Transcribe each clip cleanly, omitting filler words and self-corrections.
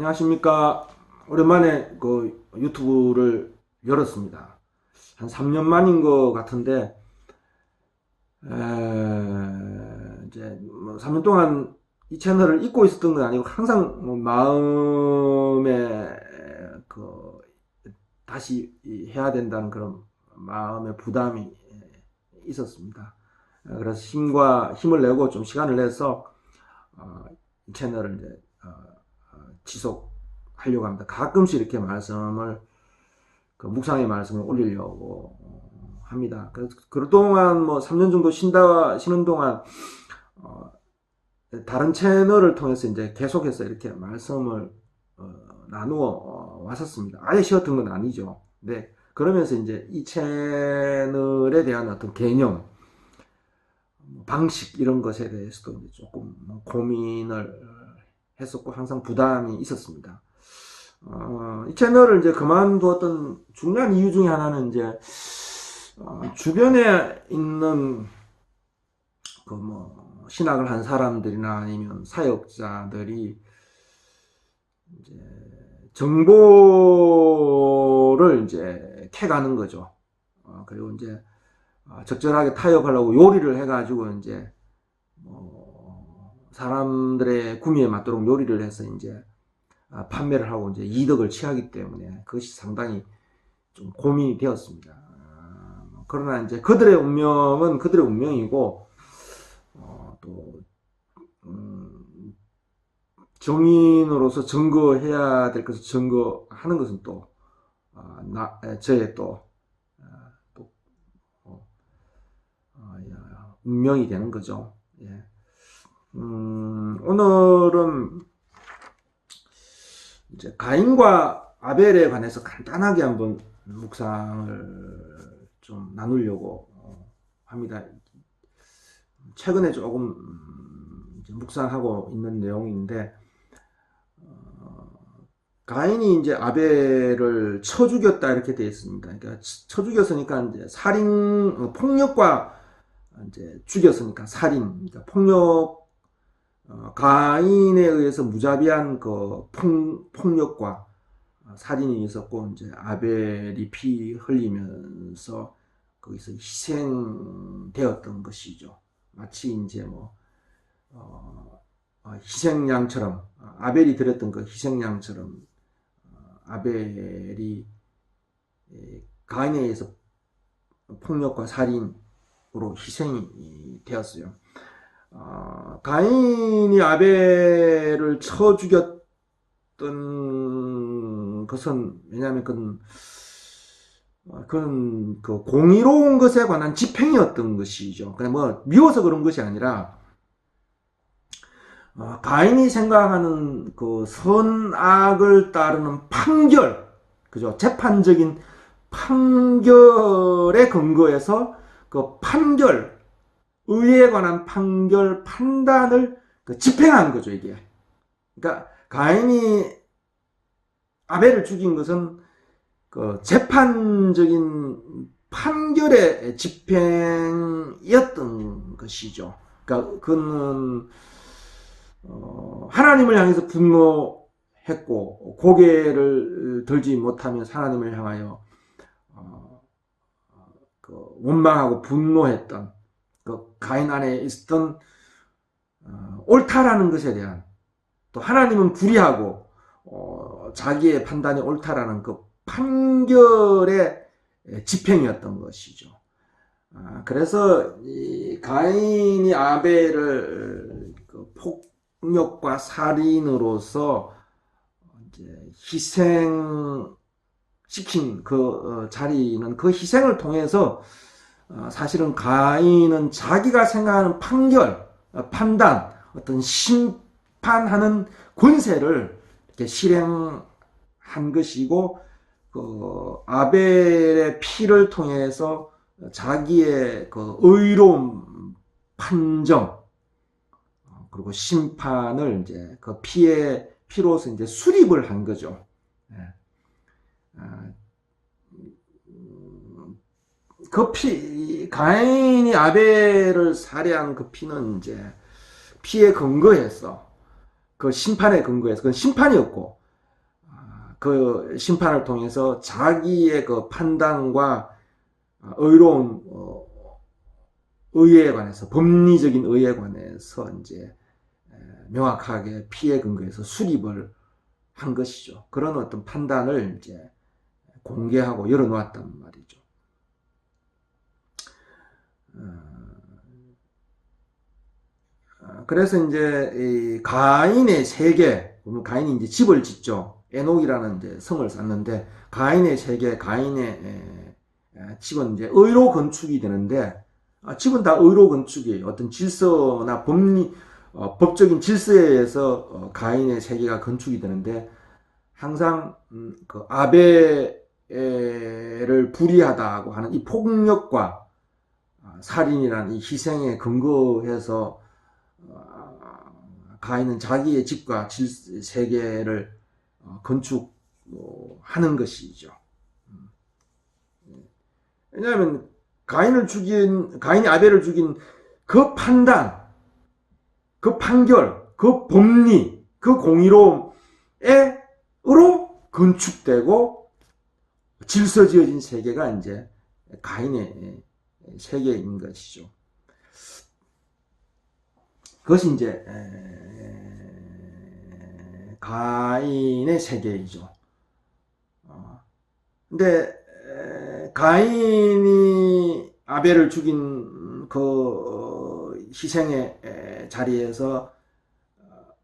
안녕하십니까. 오랜만에 그 유튜브를 열었습니다. 한 3년 만인 것 같은데, 이제 뭐 3년 동안 이 채널을 잊고 있었던 건 아니고, 항상 뭐 마음에 그 다시 해야 된다는 그런 마음의 부담이 있었습니다. 그래서 힘을 내고 좀 시간을 내서 이 채널을 이제 지속하려고 합니다. 가끔씩 이렇게 묵상의 말씀을 올리려고 합니다. 그래서 그동안 뭐 3년 정도 쉬는 동안 다른 채널을 통해서 이제 계속해서 이렇게 말씀을 나누어 왔었습니다. 아예 쉬었던 건 아니죠. 네. 그러면서 이제 이 채널에 대한 어떤 개념, 방식 이런 것에 대해서도 이제 조금 고민을 했었고 항상 부담이 있었습니다. 이 채널을 이제 그만두었던 중요한 이유 중에 하나는 이제 주변에 있는 그 뭐 신학을 한 사람들이나 아니면 사역자들이 이제 정보를 이제 캐가는 거죠. 그리고 이제 적절하게 타협하려고 요리를 해가지고 이제 사람들의 구미에 맞도록 요리를 해서 이제 판매를 하고 이제 이득을 취하기 때문에 그것이 상당히 좀 고민이 되었습니다. 그러나 이제 그들의 운명은 그들의 운명이고 또 정인으로서 증거해야 될 것을 증거하는 것은 또 저의 또 운명이 되는 거죠. 예. 오늘은 이제 가인과 아벨에 관해서 간단하게 한번 묵상을 좀 나누려고 합니다. 최근에 조금 묵상하고 있는 내용인데, 가인이 이제 아벨을 쳐 죽였다 이렇게 되어 있습니다. 그러니까 쳐 죽였으니까 이제 폭력과 이제 죽였으니까 살인, 그러니까 폭력, 가인에 의해서 무자비한 그 폭력과 살인이 있었고, 이제 아벨이 피 흘리면서 거기서 희생되었던 것이죠. 마치 이제 희생양처럼, 아벨이 드렸던 그 희생양처럼, 아벨이 가인에 의해서 폭력과 살인으로 희생이 되었어요. 가인이 아벨을 쳐 죽였던 것은, 왜냐하면 그건 그 공의로운 것에 관한 집행이었던 것이죠. 그냥 뭐 미워서 그런 것이 아니라, 가인이 생각하는 그 선악을 따르는 판결, 그죠? 재판적인 판결에 근거해서 그 판결, 의에 관한 판결, 판단을 집행한 거죠, 이게. 그러니까 가인이 아벨을 죽인 것은 그 재판적인 판결의 집행이었던 것이죠. 그러니까 그는 하나님을 향해서 분노했고 고개를 들지 못하면 하나님을 향하여 원망하고 분노했던 그 가인 안에 있었던 옳다라는 것에 대한, 또 하나님은 불의하고 자기의 판단이 옳다라는 그 판결의 집행이었던 것이죠. 그래서 이 가인이 아벨을 그 폭력과 살인으로서 이제 희생시킨 그 자리는, 그 희생을 통해서 사실은 가인은 자기가 생각하는 판결, 판단, 어떤 심판하는 권세를 이렇게 실행한 것이고, 그 아벨의 피를 통해서 자기의 그 의로운 판정, 그리고 심판을 이제 그 피로서 이제 수립을 한 거죠. 그 가인이 아벨을 살해한 그 피는 이제 피에 근거해서, 그 심판에 근거해서, 그건 심판이었고, 그 심판을 통해서 자기의 그 판단과 의로운 의에 관해서, 법리적인 의에 관해서 이제 명확하게 피해 근거에서 수립을 한 것이죠. 그런 어떤 판단을 이제 공개하고 열어놓았단 말이죠. 그래서 이제 이 가인의 세계, 가인이 이제 집을 짓죠. 에녹이라는 이제 성을 쌓는데, 가인의 세계, 가인의 집은 이제 의로 건축이 되는데, 집은 다 의로 건축이에요. 어떤 질서나 법적인 질서에 의해서 가인의 세계가 건축이 되는데, 항상 그 아벨을 불의하다고 하는 이 폭력과 살인이라는 이 희생에 근거해서 가인은 자기의 집과 세계를 건축하는 것이죠. 왜냐하면 가인이 아벨을 죽인 그 판단, 그 판결, 그 법리, 그 공의로움으로 건축되고 질서지어진 세계가 이제 가인의 세계인 것이죠. 그것이 이제 가인의 세계이죠. 근데 가인이 아벨을 죽인 그 희생의 자리에서,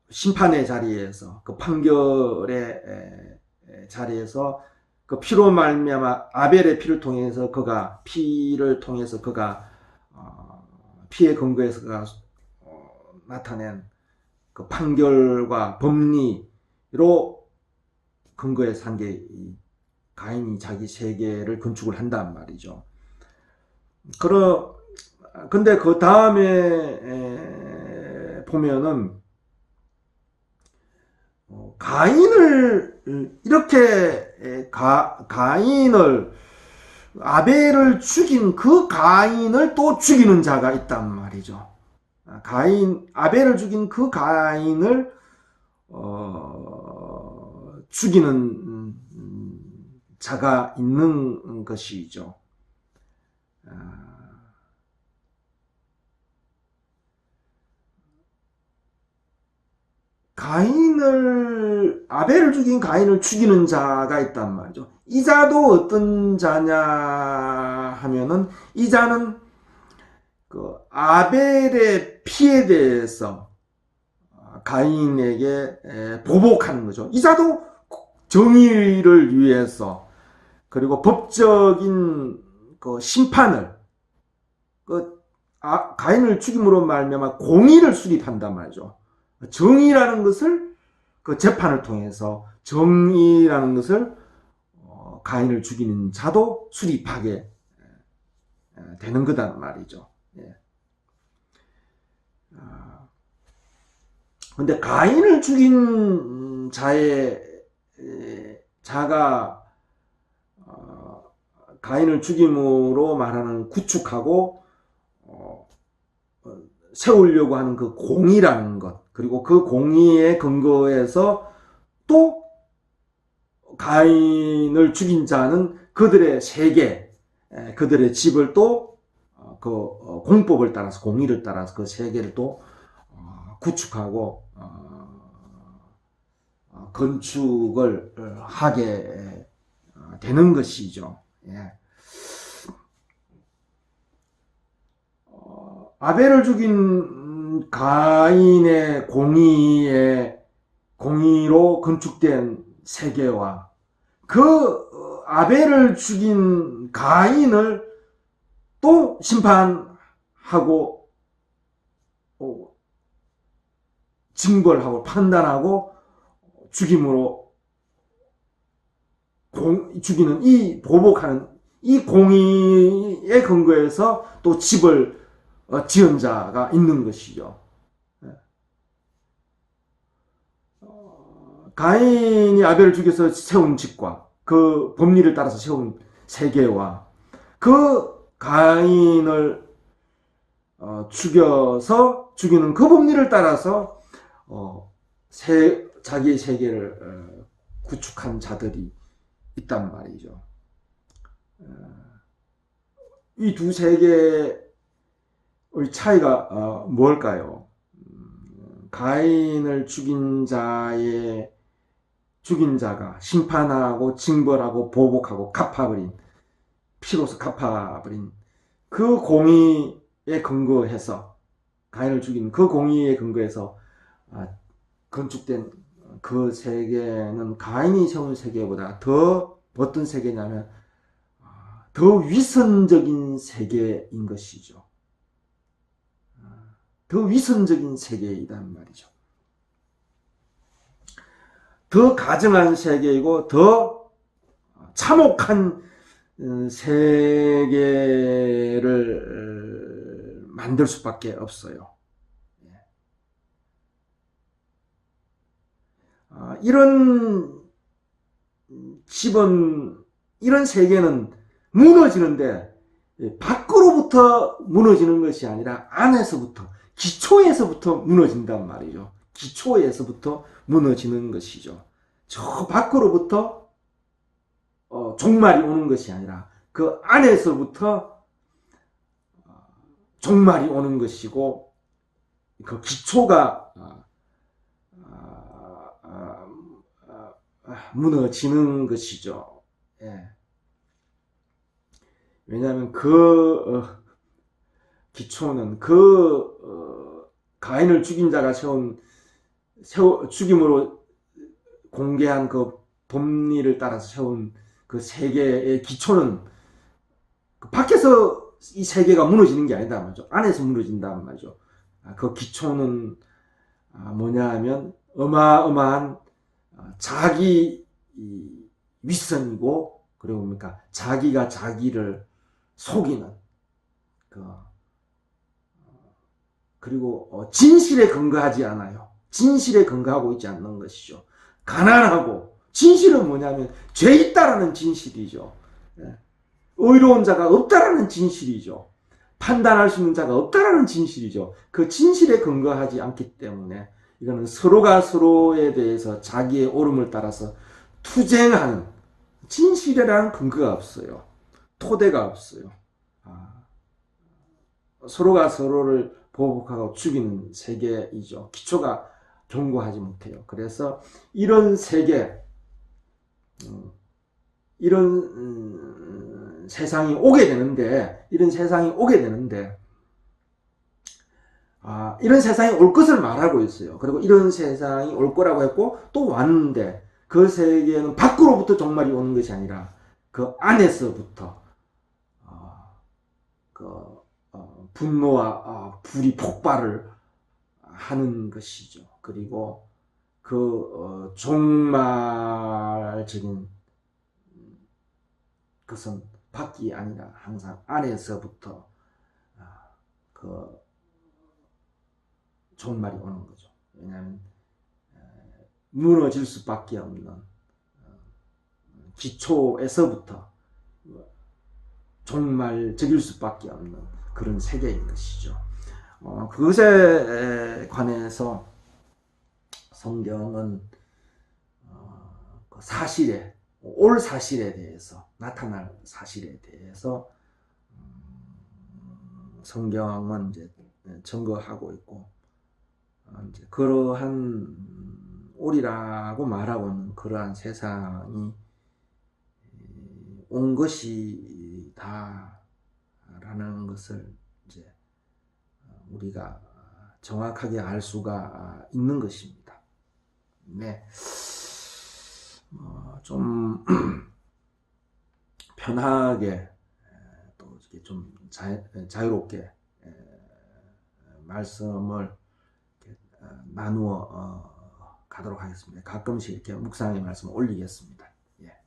심판의 자리에서, 그 판결의 자리에서 그 피로 말미암아 아벨의 피를 통해서 그가 피의 근거에서 그가 나타낸 그 판결과 법리로 근거해서 한 게 가인이 자기 세계를 건축을 한단 말이죠. 근데 그 다음에 보면은 가인을 이렇게 가인을 아벨을 죽인 그 가인을 또 죽이는 자가 있단 말이죠. 아벨을 죽인 그 가인을 죽이는 자가 있는 것이죠. 아벨을 죽인 가인을 죽이는 자가 있단 말이죠. 이 자도 어떤 자냐 하면은, 이 자는 그 아벨의 피에 대해서 가인에게 보복하는 거죠. 이 자도 정의를 위해서, 그리고 법적인 그 심판을, 가인을 죽임으로 말미암아 공의를 수립한단 말이죠. 정의라는 것을, 그 재판을 통해서 정의라는 것을 가인을 죽이는 자도 수립하게 되는 거단 말이죠. 근데 가인을 죽인 자가 가인을 죽임으로 말하는 구축하고 세우려고 하는 그 공의라는 것, 그리고 그 공의에 근거해서 또 가인을 죽인 자는 그들의 세계, 그들의 집을 또 그 공법을 따라서, 공의를 따라서 그 세계를 또 구축하고 건축을 하게 되는 것이죠. 아벨을 죽인 가인의 공의로 건축된 세계와 그 아벨을 죽인 가인을 또 심판하고 징벌하고 판단하고 죽임으로 죽이는, 이 보복하는 이 공의에 근거해서 또 집을 지은 자가 있는 것이죠. 가인이 아벨을 죽여서 세운 집과 그 법리를 따라서 세운 세계와 그 가인을 죽여서 죽이는 그 법리를 따라서 자기의 세계를 구축한 자들이 있단 말이죠. 이 두 세계의 차이가 뭘까요? 가인을 죽인 자가 심판하고 징벌하고 보복하고 피로서 갚아버린 그 공의에 근거해서, 가인을 죽인 그 공의에 근거해서 건축된 그 세계는 가인이 세운 세계보다 더 어떤 세계냐면 더 위선적인 세계인 것이죠. 더 위선적인 세계이란 말이죠. 더 가증한 세계이고 더 참혹한 세계를 만들 수밖에 없어요. 이런 이런 세계는 무너지는데 밖으로부터 무너지는 것이 아니라 안에서부터, 기초에서부터 무너진단 말이죠. 기초에서부터 무너지는 것이죠. 저 밖으로부터 종말이 오는 것이 아니라 그 안에서부터 종말이 오는 것이고, 그 기초가 무너지는 것이죠. 예. 왜냐하면 그 기초는 가인을 죽인 자가 죽임으로 공개한 그 법리를 따라서 세운 그 세계의 기초는 그 밖에서 이 세계가 무너지는 게 아니다 말이죠. 안에서 무너진다는 말이죠. 그 기초는 뭐냐 하면 어마어마한 자기 윗선이고, 그리고 뭡니까? 자기가 자기를 속이는 그리고 진실에 근거하지 않아요. 진실에 근거하고 있지 않는 것이죠. 가난하고, 진실은 뭐냐면 죄 있다라는 진실이죠. 의로운 자가 없다라는 진실이죠. 판단할 수 있는 자가 없다라는 진실이죠. 그 진실에 근거하지 않기 때문에 이거는 서로가 서로에 대해서 자기의 옳음을 따라서 투쟁하는, 진실이라는 근거가 없어요. 토대가 없어요. 서로가 서로를 보복하고 죽이는 세계이죠. 기초가 견고하지 못해요. 그래서 이런 세계, 이런 세상이 오게 되는데, 이런 세상이 올 것을 말하고 있어요. 그리고 이런 세상이 올 거라고 했고 또 왔는데, 그 세계는 밖으로부터 종말이 오는 것이 아니라 그 안에서부터 분노와 불이 폭발을 하는 것이죠. 그리고 그 종말적인 것은 밖이 아니라 항상 안에서부터 그 종말이 오는 거죠. 왜냐하면 무너질 수밖에 없는 기초에서부터 종말적일 수밖에 없는 그런 세계인 것이죠. 그것에 관해서 성경은 그 올 사실에 대해서, 나타날 사실에 대해서 성경은 이제 증거하고 있고, 이제 그러한 올이라고 말하고는 그러한 세상이 온 것이 다라는 것을 이제 우리가 정확하게 알 수가 있는 것입니다. 네, 좀 편하게 또 이렇게 좀 자유롭게 말씀을 나누어 가도록 하겠습니다. 가끔씩 이렇게 묵상의 말씀을 올리겠습니다.